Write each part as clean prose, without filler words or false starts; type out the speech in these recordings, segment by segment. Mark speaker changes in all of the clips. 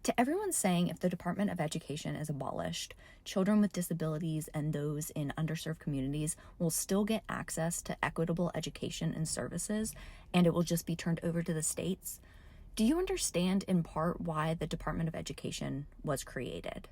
Speaker 1: To everyone saying if the Department of Education is abolished, children with disabilities and those in underserved communities will still get access to equitable education and services, and it will just be turned over to the states. Do you understand in part why the Department of Education was created?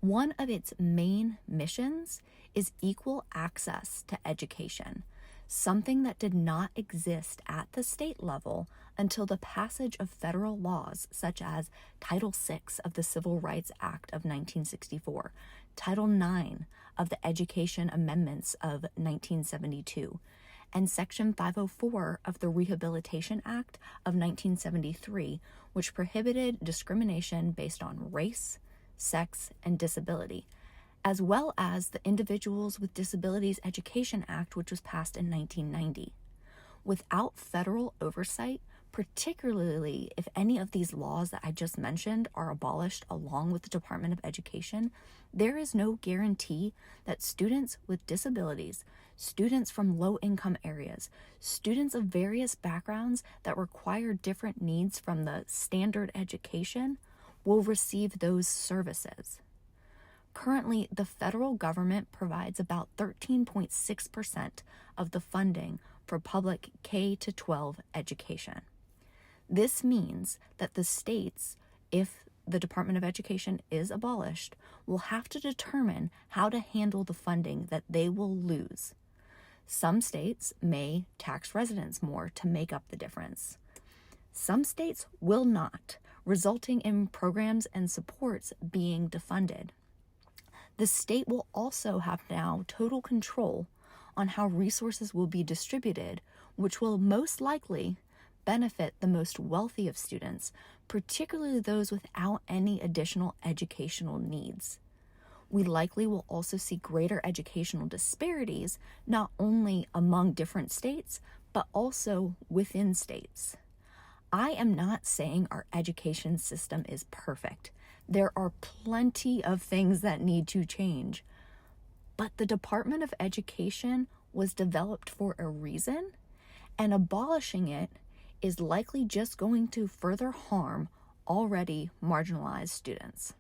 Speaker 1: One of its main missions is equal access to education, something that did not exist at the state level until the passage of federal laws such as Title VI of the Civil Rights Act of 1964, Title IX of the Education Amendments of 1972, and Section 504 of the Rehabilitation Act of 1973, which prohibited discrimination based on race, sex, and disability, as well as the Individuals with Disabilities Education Act, which was passed in 1990. Without federal oversight, particularly if any of these laws that I just mentioned are abolished along with the Department of Education, there is no guarantee that students with disabilities, students from low-income areas, students of various backgrounds that require different needs from the standard education will receive those services. Currently, the federal government provides about 13.6% of the funding for public K-12 education. This means that the states, if the Department of Education is abolished, will have to determine how to handle the funding that they will lose. Some states may tax residents more to make up the difference. Some states will not, resulting in programs and supports being defunded. The state will also have now total control on how resources will be distributed, which will most likely benefit the most wealthy of students, particularly those without any additional educational needs. We likely will also see greater educational disparities, not only among different states, but also within states. I am not saying our education system is perfect. There are plenty of things that need to change. But the Department of Education was developed for a reason, and abolishing it is likely just going to further harm already marginalized students.